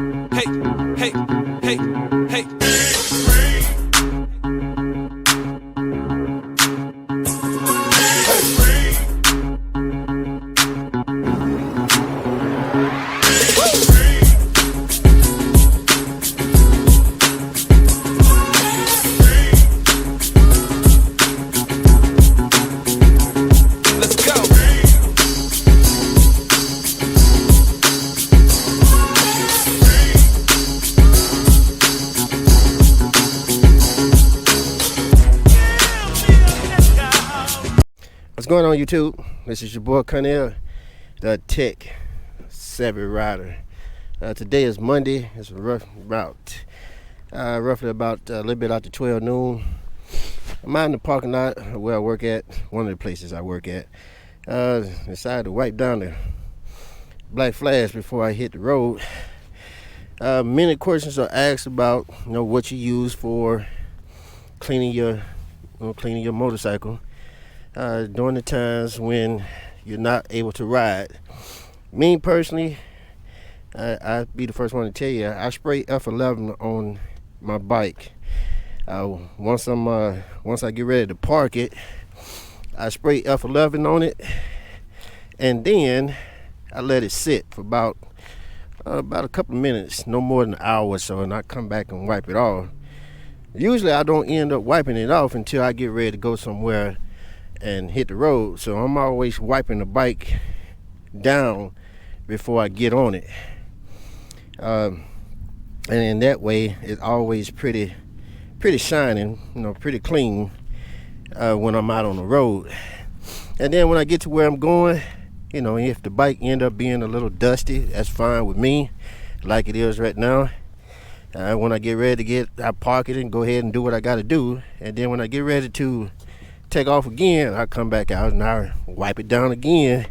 Hey, hey, hey, hey. What's going on, YouTube? This is your boy Carnell, the tech savvy rider. Today is Monday. It's roughly about a little bit after 12 noon. I'm out in the parking lot where I work at, one of the places I work at. Decided to wipe down the black flash before I hit the road. Many questions are asked about, what you use for cleaning your motorcycle. During the times when you're not able to ride. Me personally, I'll be the first one to tell you, I spray F11 on my bike. Once I get ready to park it, I spray F11 on it, and then I let it sit for about a couple of minutes, no more than an hour or so, and I come back and wipe it off. Usually I don't end up wiping it off until I get ready to go somewhere and hit the road, so I'm always wiping the bike down before I get on it, and in that way it's always pretty shining, pretty clean when I'm out on the road. And then when I get to where I'm going, if the bike end up being a little dusty, that's fine with me, like it is right now. When I get ready I park it and go ahead and do what I got to do, and then when I get ready to take off again, I come back out and I wipe it down again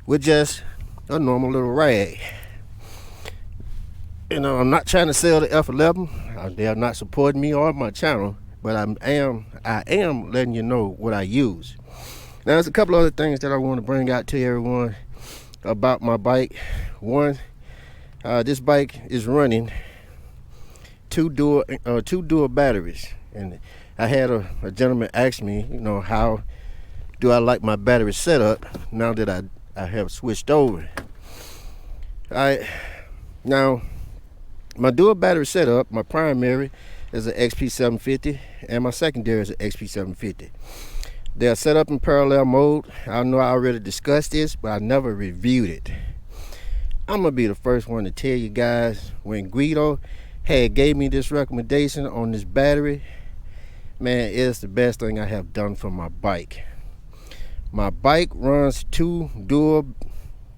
with just a normal little rag. I'm not trying to sell the F11. They are not supporting me or my channel, but I am letting you know what I use. Now, there's a couple other things that I want to bring out to everyone about my bike. One, this bike is running two dual batteries, and I had a gentleman ask me, how do I like my battery setup now that I have switched over. Now, my dual battery setup, my primary is an XP750 and my secondary is an XP750. They are set up in parallel mode. I know I already discussed this, but I never reviewed it. I'm going to be the first one to tell you guys, when Guido gave me this recommendation on this battery, man, it's the best thing I have done for my bike. My bike runs two dual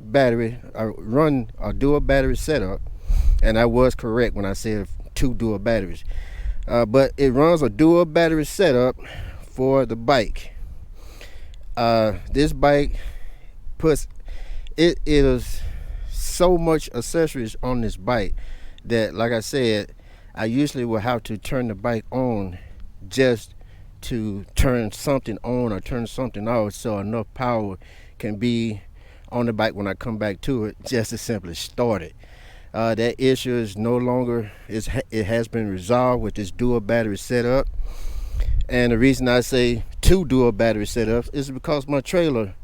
battery. I run a dual battery setup, and I was correct when I said two dual batteries. But it runs a dual battery setup for the bike. This bike it is so much accessories on this bike that, like I said, I usually will have to turn the bike on just to turn something on or turn something off, so enough power can be on the bike when I come back to it, just to simply start it. That issue is no longer, it has been resolved with this dual battery setup. And the reason I say two dual battery setups is because my trailer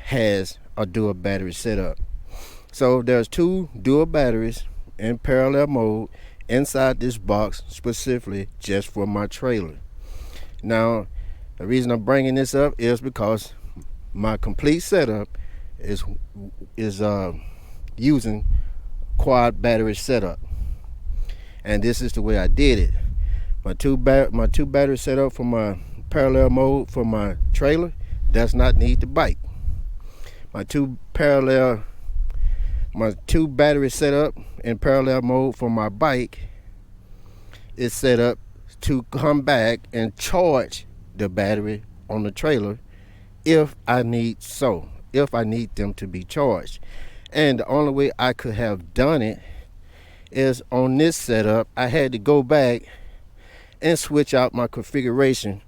has a dual battery setup. So there's two dual batteries in parallel mode inside this box, specifically just for my trailer. Now, the reason I'm bringing this up is because my complete setup is using quad battery setup, and this is the way I did it. My two battery setup for my parallel mode for my trailer does not need the bike. My two battery setup in parallel mode for my bike is set up to come back and charge the battery on the trailer if I need them to be charged. And the only way I could have done it is on this setup. I had to go back and switch out my configuration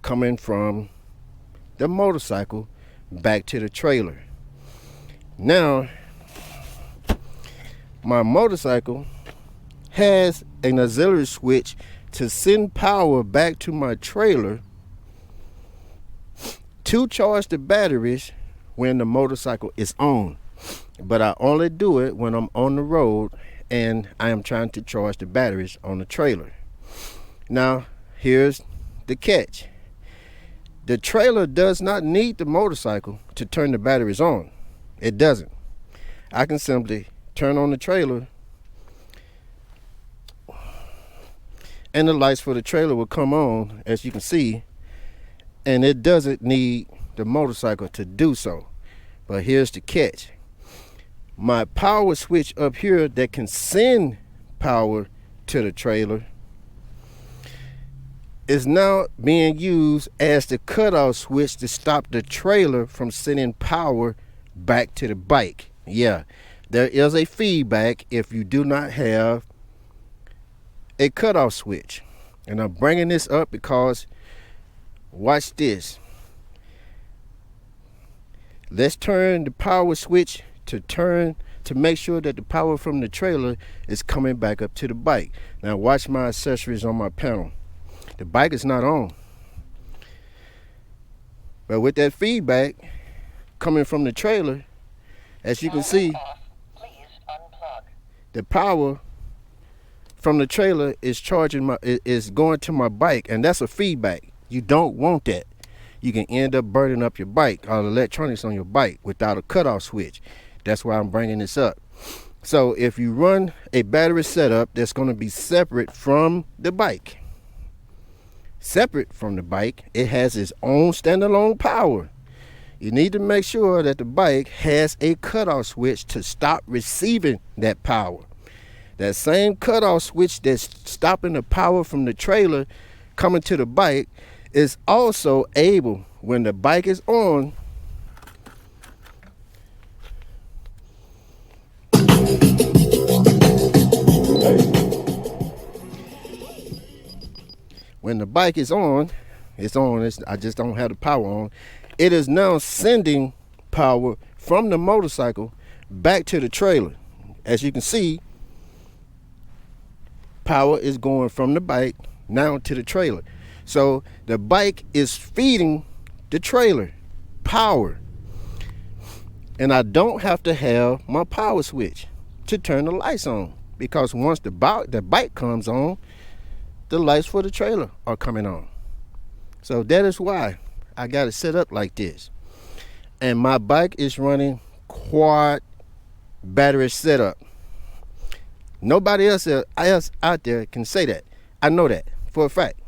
coming from the motorcycle back to the trailer. Now, my motorcycle has an auxiliary switch to send power back to my trailer to charge the batteries when the motorcycle is on. But I only do it when I'm on the road and I am trying to charge the batteries on the trailer. Now, here's the catch. The trailer does not need the motorcycle to turn the batteries on. It doesn't. I can simply turn on the trailer and the lights for the trailer will come on, as you can see, and it doesn't need the motorcycle to do so. But here's the catch. My power switch up here that can send power to the trailer is now being used as the cutoff switch to stop the trailer from sending power back to the bike. Yeah, there is a feedback if you do not have a cutoff switch. And I'm bringing this up because watch this. Let's turn the power switch to make sure that the power from the trailer is coming back up to the bike. Now watch my accessories on my panel. The bike is not on. But with that feedback coming from the trailer, as you can see, the power from the trailer is is going to my bike, and that's a feedback. You don't want that. You can end up burning up your bike or the electronics on your bike without a cutoff switch. That's why I'm bringing this up. So if you run a battery setup that's going to be separate from the bike, it has its own standalone power. You need to make sure that the bike has a cutoff switch to stop receiving that power. That same cutoff switch that's stopping the power from the trailer coming to the bike is also able, when the bike is on, I just don't have the power on. It is now sending power from the motorcycle back to the trailer. As you can see, power is going from the bike now to the trailer. So the bike is feeding the trailer power. And I don't have to have my power switch to turn the lights on, because once the bike comes on, the lights for the trailer are coming on. So that is why I got it set up like this. And my bike is running quad battery setup. Nobody else out there can say that. I know that for a fact.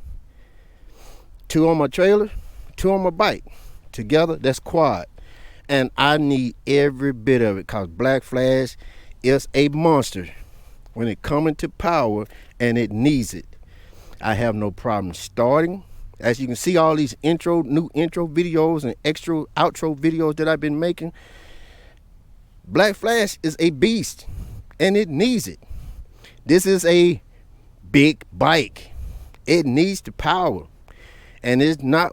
2 on my trailer, 2 on my bike. Together, that's quad. And I need every bit of it, because Black Flash is a monster when it comes to power, and it needs it. I have no problem starting. As you can see, all these new intro videos and extra outro videos that I've been making, Black Flash is a beast, and it needs it. This is a big bike. It needs the power. And it's not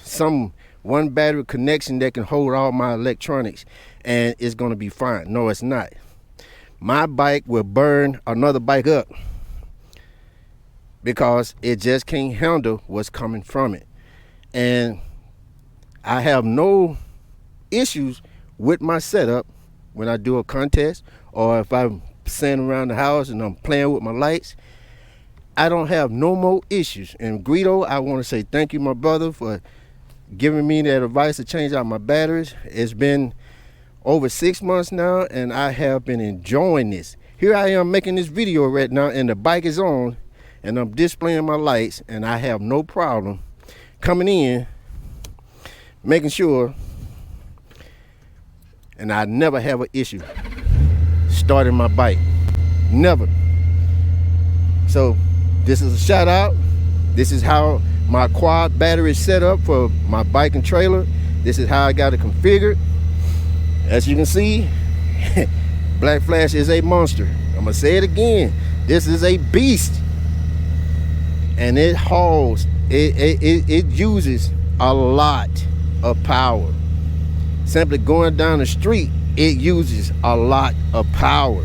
some one battery connection that can hold all my electronics and it's going to be fine. No, it's not. My bike will burn another bike up because it just can't handle what's coming from it. And I have no issues with my setup when I do a contest, or if I'm sitting around the house and I'm playing with my lights. I don't have no more issues. And Guido, I want to say thank you, my brother, for giving me that advice to change out my batteries. It's been over 6 months now, and I have been enjoying this. Here I am making this video right now, and the bike is on, and I'm displaying my lights, and I have no problem coming in, making sure, and I never have an issue starting my bike. Never. So this is a shout out. This is how my quad battery is set up for my bike and trailer. This is how I got it configured. As you can see, Black Flash is a monster. I'm gonna say it again. This is a beast, and it hauls. It uses a lot of power. Simply going down the street, it uses a lot of power.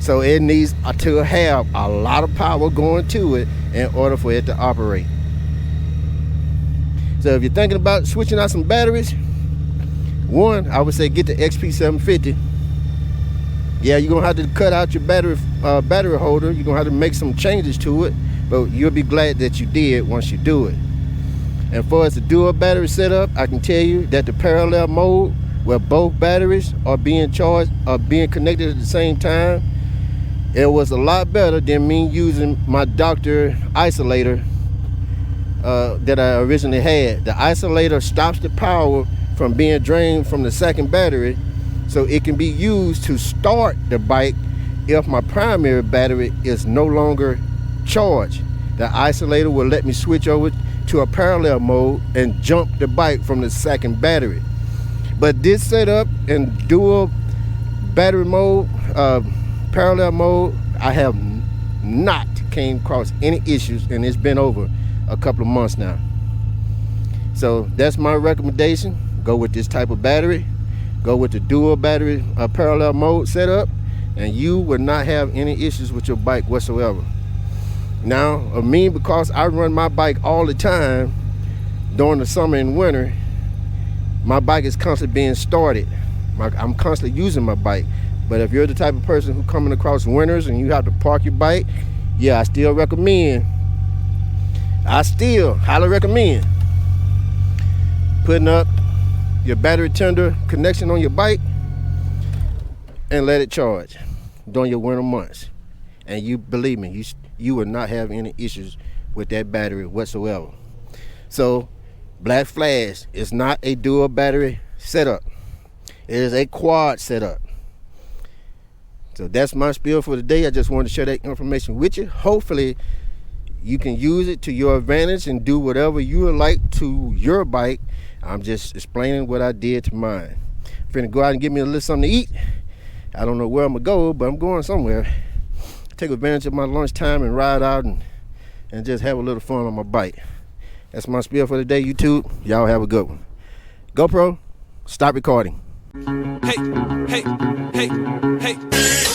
So it needs to have a lot of power going to it in order for it to operate. So if you're thinking about switching out some batteries, one, I would say get the XP750. Yeah, you're gonna have to cut out your battery holder. You're gonna have to make some changes to it, but you'll be glad that you did once you do it. And for as the dual battery setup, I can tell you that the parallel mode, where both batteries are being charged, are being connected at the same time, it was a lot better than me using my Doctor isolator that I originally had. The isolator stops the power from being drained from the second battery, so it can be used to start the bike if my primary battery is no longer charged. The isolator will let me switch over to a parallel mode and jump the bike from the second battery. But this setup in dual battery mode, parallel mode, I have not came across any issues, and it's been over a couple of months now. So that's my recommendation. Go with this type of battery. Go with the dual battery parallel mode setup, and you will not have any issues with your bike whatsoever. Now, me, because I run my bike all the time during the summer and winter, my bike is constantly being started. I'm constantly using my bike. But if you're the type of person who coming across winters and you have to park your bike, yeah, I still highly recommend putting up your battery tender connection on your bike and let it charge during your winter months. And you believe me, you will not have any issues with that battery whatsoever. So Black Flash is not a dual battery setup. It is a quad setup. So that's my spiel for today. I just wanted to share that information with you. Hopefully you can use it to your advantage and do whatever you would like to your bike. I'm just explaining what I did to mine. I'm finna go out and get me a little something to eat. I don't know where I'm gonna go, but I'm going somewhere. Take advantage of my lunchtime and ride out and just have a little fun on my bike. That's my spiel for today, YouTube. Y'all have a good one. GoPro, stop recording. Hey, hey, hey, hey.